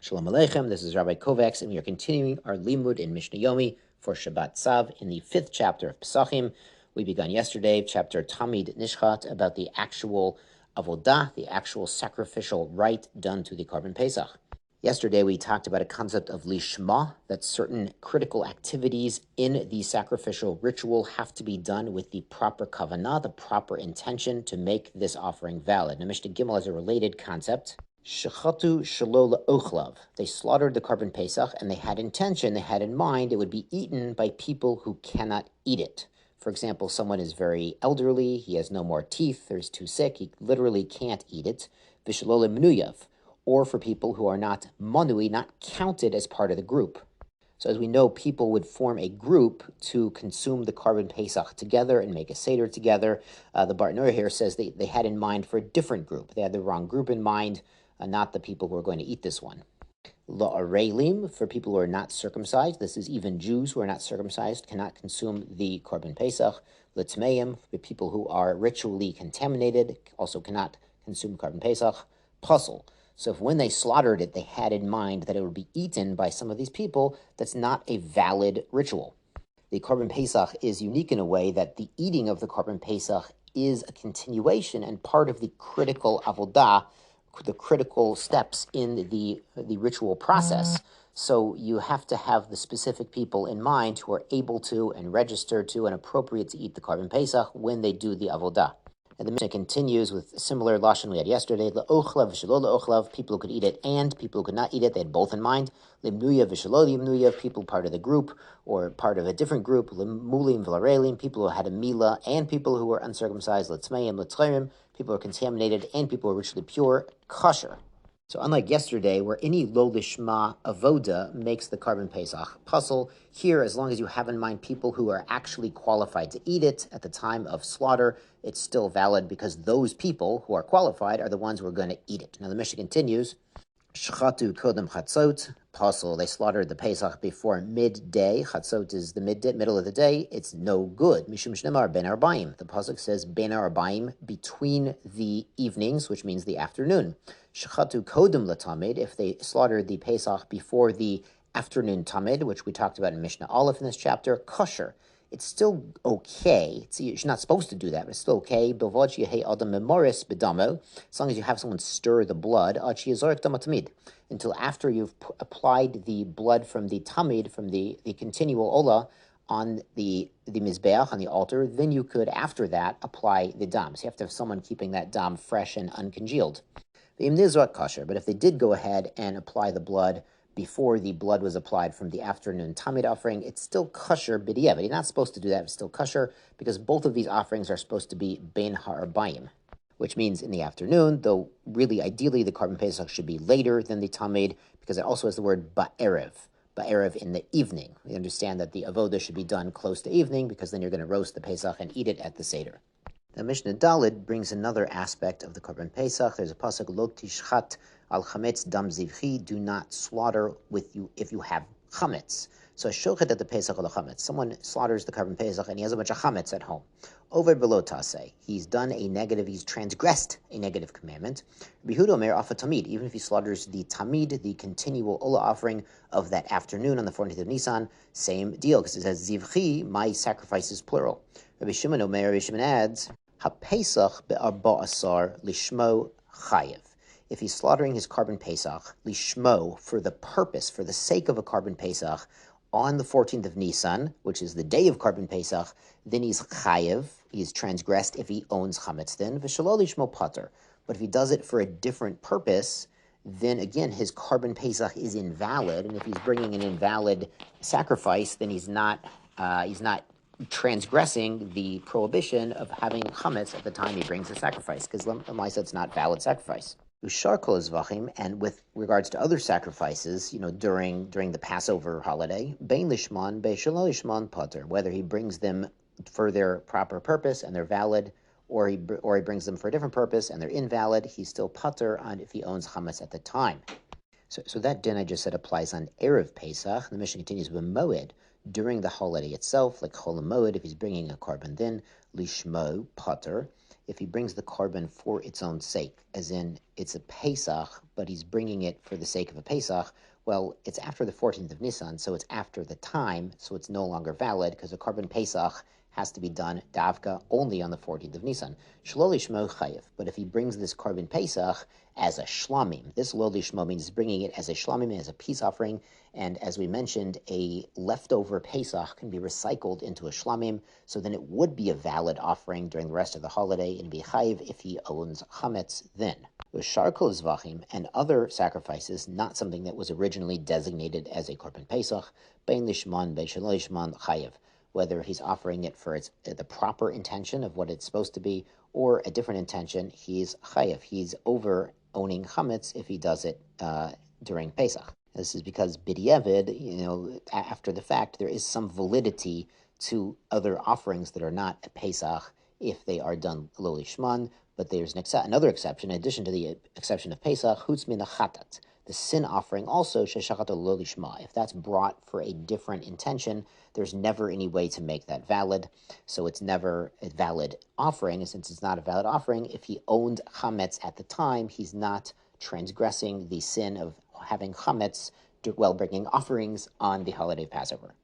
Shalom Aleichem, this is Rabbi Kovacs, and we are continuing our limud in Mishnah Yomi for Shabbat Tzav in the 5th chapter of Pesachim. We began yesterday, chapter Tamid Nishchat, about the actual avodah, the actual sacrificial rite done to the Korban Pesach. Yesterday we talked about a concept of lishma, that certain critical activities in the sacrificial ritual have to be done with the proper kavanah, the proper intention to make this offering valid. Now Mishnah Gimel has a related concept. Shechatu shelo le'ochlav. They slaughtered the Korban Pesach and they had intention, they had in mind it would be eaten by people who cannot eat it. For example, someone is very elderly, he has no more teeth, or he's too sick, he literally can't eat it. V'shelo le'mnuyav. Or for people who are not manui, not counted as part of the group. So as we know, people would form a group to consume the Korban Pesach together and make a Seder together. The Bartanura here says they had in mind for a different group. They had the wrong group in mind, not the people who are going to eat this one. La'arelim, for people who are not circumcised, this is even Jews who are not circumcised, cannot consume the Korban Pesach. L'tmeim, for people who are ritually contaminated, also cannot consume Korban Pesach. Puzzle. So if when they slaughtered it, they had in mind that it would be eaten by some of these people, that's not a valid ritual. The Korban Pesach is unique in a way that the eating of the Korban Pesach is a continuation and part of the critical avodah, the critical steps in the ritual process. So you have to have the specific people in mind who are able to and registered to and appropriate to eat the Korban Pesach when they do the avodah. And the Mishnah continues with similar lashon we had yesterday. Le'ochlav v'shelo le'ochlav, people who could eat it and people who could not eat it, they had both in mind. Le'mnuyav v'shelo le'mnuyav, people part of the group or part of a different group. Le'mulim v'larelim, people who had a milah and people who were uncircumcised. Le'tzmeim le'tzchayim, people who are contaminated and people who are ritually pure, kosher. So unlike yesterday, where any lo lishma avoda makes the Korban Pesach puzzle, here, as long as you have in mind people who are actually qualified to eat it at the time of slaughter, it's still valid because those people who are qualified are the ones who are going to eat it. Now the Mishnah continues, Shchatu kodem chatzot, puzzle, they slaughtered the Pesach before midday. Chatzot is the middle of the day. It's no good. Mishum shnemar ben arbaim. The pasuk says ben arbaim, between the evenings, which means the afternoon. Shechatu kodem latamid, if they slaughtered the Pesach before the afternoon tamid, which we talked about in Mishnah Aleph in this chapter, kosher. It's still okay. You're not supposed to do that, but it's still okay. Bilvod yehei adam memoris bedamo, as long as you have someone stir the blood, ad sheyazorek dama tamid, until after you've applied the blood from the tamid, from the continual olah, on the mizbeach, on the altar, then you could, after that, apply the dam. So you have to have someone keeping that dam fresh and uncongealed. The imnizrak kosher, but if they did go ahead and apply the blood before the blood was applied from the afternoon tamid offering, it's still kosher b'diavad. You're not supposed to do that, it's still kosher, because both of these offerings are supposed to be bein ha'arbayim, which means in the afternoon, though really ideally the Korban Pesach should be later than the tamid, because it also has the word ba'erev in the evening. We understand that the avodah should be done close to evening, because then you're going to roast the Pesach and eat it at the Seder. The Mishnah Daled brings another aspect of the Korban Pesach. There's a pasuk, lo tishchat al hametz dam zivchi, do not slaughter with you if you have hametz. So shochet at the Pesach al hametz. Someone slaughters the Korban Pesach and he has a bunch of hametz at home. Over below taseh, he's done a negative, he's transgressed a negative commandment. Bihud omer afa tamid, even if he slaughters the tamid, the continual olah offering of that afternoon on the 14th of Nisan, same deal, because it says zivchi, my sacrifice is plural. Rabbi Shimon omer, Rabbi Shimon adds, ha-pesach be'arba asar lishmo chayev. If he's slaughtering his Korban Pesach, lishmo, for the purpose, for the sake of a Korban Pesach, on the 14th of Nisan, which is the day of Korban Pesach, then he's chayev, he's transgressed if he owns chametz then, v'shelo lishmo pater. But if he does it for a different purpose, then again, his Korban Pesach is invalid, and if he's bringing an invalid sacrifice, then he's not transgressing the prohibition of having chametz at the time he brings the sacrifice, because l'maisa it's not valid sacrifice. Ushar kol zvachim, and with regards to other sacrifices, during the Passover holiday, bein lishman be'shelo lishman pater, whether he brings them for their proper purpose and they're valid, or he brings them for a different purpose and they're invalid, he's still pater on if he owns chametz at the time. So that din I just said applies on Erev Pesach. The Mishnah continues with Moed, during the holiday itself, like Chol Moed, if he's bringing a korban din, lishmo pater. if he brings the korban for its own sake, as in it's a Pesach, but he's bringing it for the sake of a Pesach, well, it's after the 14th of Nisan, so it's after the time, so it's no longer valid, because a korban Pesach has to be done davka only on the 14th of Nisan. Shlo lishmo chayev. But if he brings this korban Pesach as a shlamim, this lo lishmo means bringing it as a shlamim, as a peace offering, and as we mentioned, a leftover Pesach can be recycled into a shlamim, so then it would be a valid offering during the rest of the holiday and be chayev if he owns hametz then. With sharkol zvachim and other sacrifices, not something that was originally designated as a korban Pesach, bein lishman, bein shelo lishman, chayev. Whether he's offering it for the proper intention of what it's supposed to be, or a different intention, he's chayev. He's over owning chametz if he does it during Pesach. This is because b'diavad, after the fact, there is some validity to other offerings that are not a Pesach if they are done lo lishman. But there's another exception, in addition to the exception of Pesach, chutz min chatat. The sin offering also, sheshachat lo lishma. If that's brought for a different intention, there's never any way to make that valid. So it's never a valid offering. And since it's not a valid offering, if he owned chametz at the time, he's not transgressing the sin of having chametz while bringing offerings on the holiday of Passover.